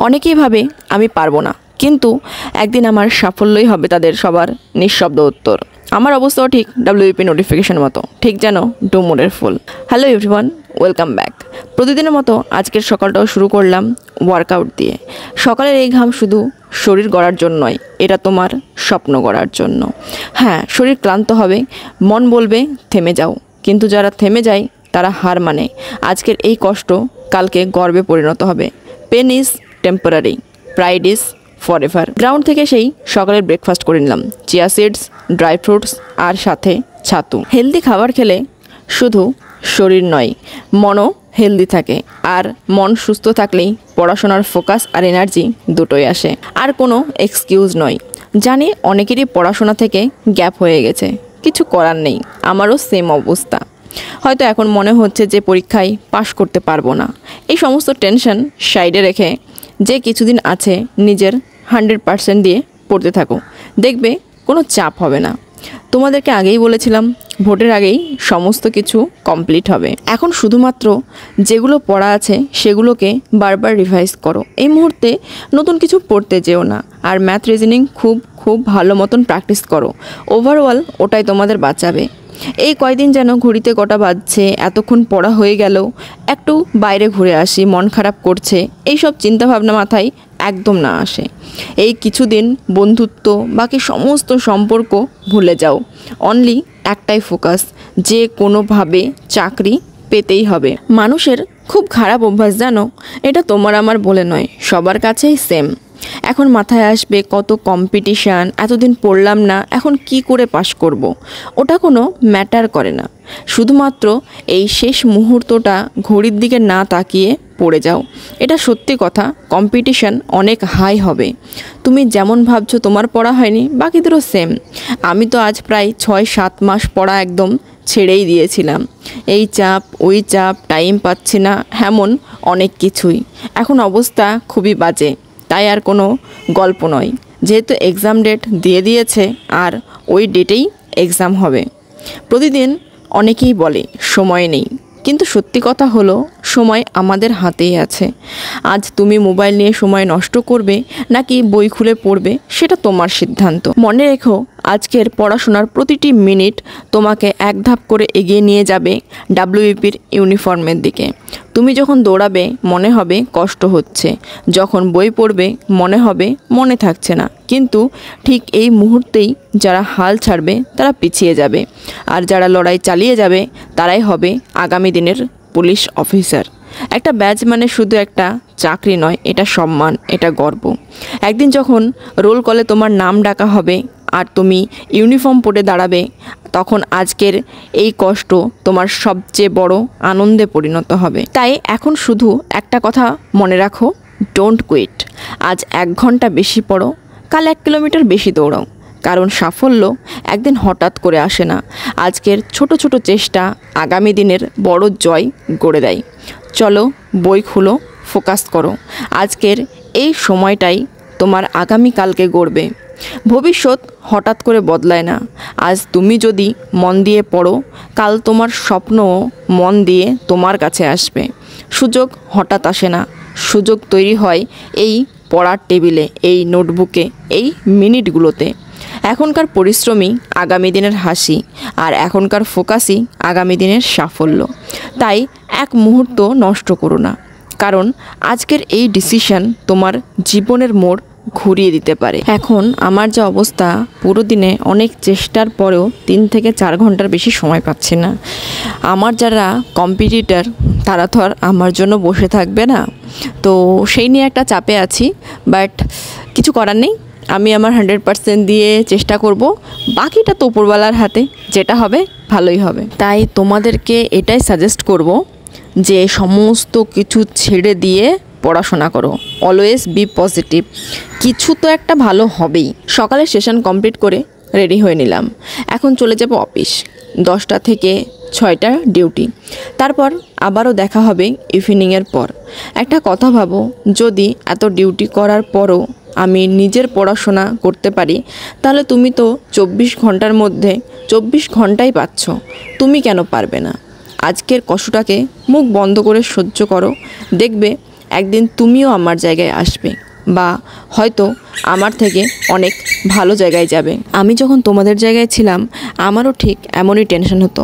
অনেকেই ভাবে আমি পারবো না, কিন্তু একদিন আমার সাফল্যই হবে তাদের সবার নিঃশব্দ উত্তর। আমার অবস্থাও ঠিক WBP নোটিফিকেশন মতো, ঠিক যেন ডুমুরের ফুল। Hello everyone, welcome back. প্রতিদিনের মতো আজকের সকালটাও শুরু করলাম ওয়ার্কআউট দিয়ে। সকালের এই ঘাম শুধু শরীর গড়ার জন্যই, এটা তোমার স্বপ্ন গড়ার জন্য। হ্যাঁ, শরীর ক্লান্ত হবে, মন বলবে থেমে যাও, কিন্তু যারা থেমে যায় তারা হার মানে। আজকের এই কষ্ট কালকে গর্বে পরিণত হবে। Pain is temporary, pride is forever. Ground থেকে সেই সকালের ব্রেকফাস্ট করে নিলাম, চিয়া সিডস, ড্রাই ফ্রুটস আর সাথে ছাতু। হেলদি খাবার খেলে শুধু শরীর নয়, মনও হেলদি থাকে, আর মন সুস্থ থাকলেই পড়াশোনার ফোকাস আর এনার্জি দুটোই আসে। আর কোনো এক্সকিউজ নয়। জানি অনেকেরই পড়াশোনা থেকে গ্যাপ হয়ে গেছে, কিছু করার নেই, আমারও সেম অবস্থা। হয়তো এখন মনে হচ্ছে যে পরীক্ষায় পাশ করতে পারবো না। এই সমস্ত টেনশন সাইডে রেখে যে কিছুদিন আছে নিজের 100% দিয়ে পড়তে থাকো, দেখবে কোনো চাপ হবে না। তোমাদেরকে আগেই বলেছিলাম ভোটের আগেই সমস্ত কিছু কমপ্লিট হবে। এখন শুধুমাত্র যেগুলো পড়া আছে সেগুলোকে বারবার রিভাইজ করো। এই মুহূর্তে নতুন কিছু পড়তে যেও না, আর ম্যাথ রিজনিং খুব ভালো মতন প্র্যাকটিস করো। ওভারঅল ওটাই তোমাদের বাঁচাবে। এই কয়দিন যেন ঘড়িতে কটা বাজছে, এতক্ষণ পড়া হয়ে গেল, একটু বাইরে ঘুরে আসি, মন খারাপ করছে, এইসব চিন্তাভাবনা মাথায় একদম না আসে। এই কিছুদিন বন্ধুত্ব, বাকি সমস্ত সম্পর্ক ভুলে যাও। অনলি একটাই ফোকাস, যে কোনোভাবে চাকরি পেতেই হবে। মানুষের খুব খারাপ অভ্যাস জানো, এটা তোমার আমার বলে নয়, সবার কাছেই সেম। এখন মাথায় আসবে কত কম্পিটিশান, এতদিন পড়লাম না, এখন কি করে পাশ করব। ওটা কোনো ম্যাটার করে না। শুধুমাত্র এই শেষ মুহূর্তটা ঘড়ির দিকে না তাকিয়ে পড়ে যাও। এটা সত্যি কথা, কম্পিটিশান অনেক হাই হবে। তুমি যেমন ভাবছো তোমার পড়া হয়নি, বাকিদেরও সেম। আমি তো আজ প্রায় 6-7 মাস পড়া একদম ছেড়েই দিয়েছিলাম। এই চাপ, ওই চাপ, টাইম পাচ্ছি না, এমন অনেক কিছুই। এখন অবস্থা খুবই বাজে। তাই আর কোনো গল্প নয়, যেহেতু এক্সাম ডেট দিয়ে দিয়েছে আর ওই ডেটেই এক্সাম হবে। প্রতিদিন অনেকেই বলে সময় নেই, কিন্তু সত্যি কথা হলো সময় আমাদের হাতেই আছে। আজ তুমি মোবাইল নিয়ে সময় নষ্ট করবে নাকি বই খুলে পড়বে, সেটা তোমার সিদ্ধান্ত। মনে রেখো, আজকের পড়াশোনার প্রতিটি মিনিট তোমাকে এক ধাপ করে এগিয়ে নিয়ে যাবে WBPর ইউনিফর্মের দিকে। তুমি যখন দৌড়াবে মনে হবে কষ্ট হচ্ছে, যখন বই পড়বে মনে হবে মনে থাকছে না, কিন্তু ঠিক এই মুহূর্তেই যারা হাল ছাড়বে তারা পিছিয়ে যাবে, আর যারা লড়াই চালিয়ে যাবে তারাই হবে আগামী দিনের পুলিশ অফিসার। একটা ব্যাজ মানে শুধু একটা চাকরি নয়, এটা সম্মান, এটা গর্ব। একদিন যখন রোল কলে তোমার নাম ডাকা হবে আর তুমি ইউনিফর্ম পরে দাঁড়াবে, তখন আজকের এই কষ্ট তোমার সবচেয়ে বড় আনন্দে পরিণত হবে। তাই এখন শুধু একটা কথা মনে রাখো, ডোন্ট কুইট। আজ 1 ঘন্টা বেশি পড়ো, কাল 1 কিলোমিটার বেশি দৌড়াও, কারণ সাফল্য একদিন হঠাৎ করে আসে না। আজকের ছোট ছোট চেষ্টা আগামী দিনের বড় জয় গড়ে দেয়। চলো বই খুলো, ফোকাস করো। আজকের এই সময়টাই তোমার আগামীকালকে গড়বে। ভবিষ্যৎ হঠাৎ করে বদলায় না। আজ তুমি যদি মন দিয়ে পড়ো, কাল তোমার স্বপ্নও মন দিয়ে তোমার কাছে আসবে। সুযোগ হঠাৎ আসে না, সুযোগ তৈরি হয় এই পড়ার টেবিলে, এই নোটবুকে, এই মিনিটগুলোতে। এখনকার পরিশ্রমই আগামী দিনের হাসি, আর এখনকার ফোকাসই আগামী দিনের সাফল্য। তাই এক মুহূর্ত নষ্ট করো না, কারণ আজকের এই ডিসিশন তোমার জীবনের মোড় ঘুরিয়ে দিতে পারে। এখন আমার যে অবস্থা, পুরো দিনে অনেক চেষ্টার পরেও 3 থেকে 4 ঘন্টার বেশি সময় পাচ্ছি না। আমার যারা কম্পিটিটর তারা তো আর আমার জন্য বসে থাকবে না, তো সেই নিয়ে একটা চাপে আছি। বাট কিছু করার নেই, আমি আমার 100% দিয়ে চেষ্টা করব। বাকিটা তো উপরওয়ালার হাতে, যেটা হবে ভালোই হবে। তাই তোমাদেরকে এটাই সাজেস্ট করব যে সমস্ত কিছু ছেড়ে দিয়ে পড়াশোনা করো। অলওয়েজ বি পজিটিভ, কিছু তো একটা ভালো হবেই। সকালে সেশন কমপ্লিট করে রেডি হয়ে নিলাম, এখন চলে যাব অফিস। 10টা থেকে 6টা ডিউটি, তারপর আবারও দেখা হবে ইভিনিংয়ের পর। একটা কথা ভাবো, যদি এত ডিউটি করার পরও আমি নিজের পড়াশোনা করতে পারি, তাহলে তুমি তো 24 ঘন্টার মধ্যে 24 ঘন্টাই পাচ্ছ, তুমি কেন পারবে না? আজকের কষ্টটাকে মুখ বন্ধ করে সহ্য করো, দেখবে একদিন তুমিও আমার জায়গায় আসবে, বা হয়তো আমার থেকে অনেক ভালো জায়গায় যাবে। আমি যখন তোমাদের জায়গায় ছিলাম আমারও ঠিক এমনই টেনশন হতো,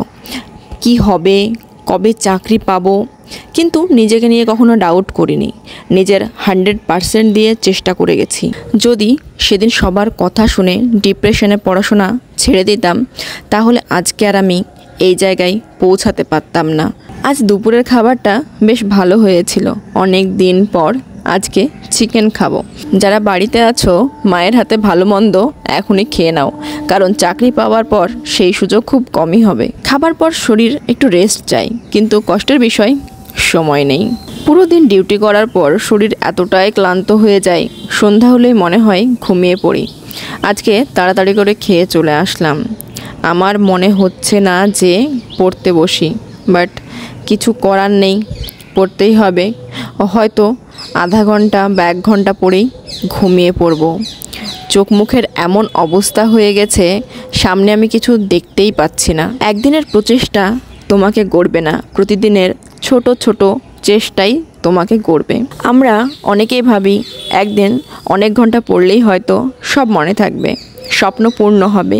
কি হবে, কবে চাকরি পাবো। কিন্তু নিজেকে নিয়ে কখনো ডাউট করিনি, নিজের 100% দিয়ে চেষ্টা করে গেছি। যদি সেদিন সবার কথা শুনে ডিপ্রেশনে পড়াশোনা ছেড়ে দিতাম, তাহলে আজকে আর আমি এই জায়গায় পৌঁছাতে পারতাম না। আজ দুপুরের খাবারটা বেশ ভালো হয়েছিল, অনেক দিন পর আজকে চিকেন খাবো। যারা বাড়িতে আছো মায়ের হাতে ভালো মন্দ এখনই খেয়ে নাও, কারণ চাকরি পাওয়ার পর সেই সুযোগ খুব কমই হবে। খাবার পর শরীর একটু রেস্ট চাই, কিন্তু কষ্টের বিষয় সময় নেই। পুরো দিন ডিউটি করার পর শরীর এতটাই ক্লান্ত হয়ে যায়, সন্ধ্যা হলেই মনে হয় ঘুমিয়ে পড়ি। আজকে তাড়াতাড়ি করে খেয়ে চলে আসলাম। আমার মনে হচ্ছে না যে পড়তে বসি, বাট কিছু করার নেই, পড়তেই হবে। হয়তো আধা ঘন্টা বা 1 ঘন্টা পরেই ঘুমিয়ে পড়ব। চোখ মুখের এমন অবস্থা হয়ে গেছে, সামনে আমি কিছু দেখতেই পাচ্ছি না। একদিনের প্রচেষ্টা তোমাকে গড়বে না, প্রতিদিনের ছোট ছোট চেষ্টাই তোমাকে গড়বে। আমরা অনেকেই ভাবি একদিন অনেক ঘন্টা পড়লেই হয়তো সব মনে থাকবে, স্বপ্ন পূর্ণ হবে।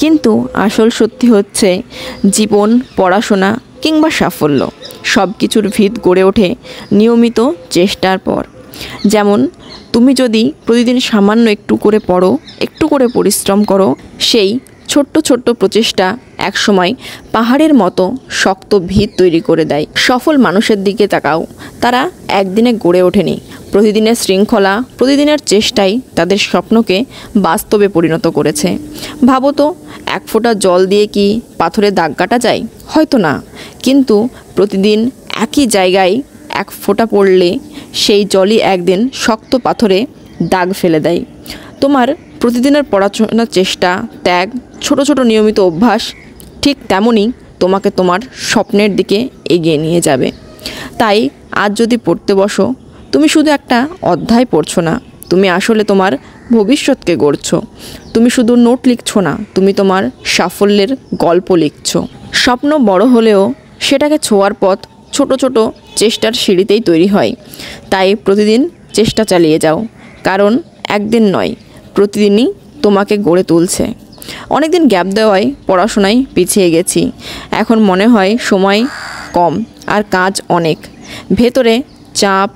কিন্তু আসল সত্যি হচ্ছে জীবন, পড়াশোনা কিংবা সাফল্য সব কিছুর ভিত গড়ে ওঠে নিয়মিত চেষ্টার পর। যেমন তুমি যদি প্রতিদিন সামান্য একটু করে পড়ো, একটু করে পরিশ্রম করো, সেই ছোট্ট ছোট্ট প্রচেষ্টা একসময় পাহাড়ের মতো শক্ত ভিত তৈরি করে দেয়। সফল মানুষের দিকে তাকাও, তারা একদিনে গড়ে ওঠেনি। প্রতিদিনের শৃঙ্খলা, প্রতিদিনের চেষ্টাই তাদের স্বপ্নকে বাস্তবে পরিণত করেছে। ভাবো তো, 1 ফোঁটা জল দিয়ে কি পাথরে দাগ কাটা যায়? হয়তো না, কিন্তু প্রতিদিন একই জায়গায় 1 ফোঁটা পড়লে সেই জলই একদিন শক্ত পাথরে দাগ ফেলে দেয়। তোমার প্রতিদিনের পড়াশোনার চেষ্টা, ত্যাগ, ছোট ছোট নিয়মিত অভ্যাস ঠিক তেমনই তোমাকে তোমার স্বপ্নের দিকে এগিয়ে নিয়ে যাবে। তাই আজ যদি পড়তে বসো, তুমি শুধু একটা অধ্যায় পড়ছো না, তুমি আসলে তোমার ভবিষ্যৎকে গড়ছো। তুমি শুধু নোট লিখছো না, তুমি তোমার সাফল্যের গল্প লিখছো। স্বপ্ন বড় হলেও সেটাকে ছোঁয়ার পথ ছোট ছোট চেষ্টার সিঁড়িতেই তৈরি হয়। তাই প্রতিদিন চেষ্টা চালিয়ে যাও, কারণ একদিন নয়, প্রতিদিনই তোমাকে গড়ে তুলছে। অনেকদিন গ্যাপ দেওয়ায় পড়াশোনায় পিছিয়ে গেছি, এখন মনে হয় সময় কম আর কাজ অনেক। ভেতরে চাপ,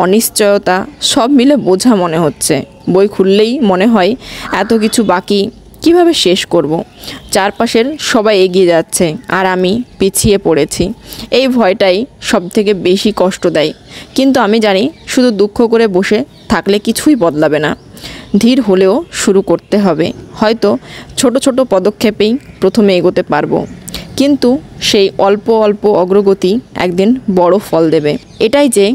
অনিশ্চয়তা সব মিলে বোঝা মনে হচ্ছে। বই খুললেই মনে হয় এত কিছু বাকি, কিভাবে শেষ করব। চারপাশের সবাই এগিয়ে যাচ্ছে আর আমি পিছিয়ে পড়েছি। এই ভয়টাই সবথেকে বেশি কষ্ট দেয়। কিন্তু আমি জানি শুধু দুঃখ করে বসে থাকলে কিছুই বদলাবে না। ধীর হলেও শুরু করতে হবে। হয়তো ছোট ছোট পদক্ষেপেই প্রথমে এগোতে পারবো, কিন্তু সেই অল্প অল্প অগ্রগতি একদিন বড় ফল দেবে। এটাই যে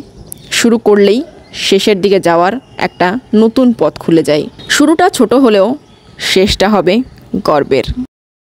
শুরু করলেই শেষের দিকে যাওয়ার একটা নতুন পথ খুলে যায়। শুরুটা ছোট হলেও শেষটা হবে গর্বের।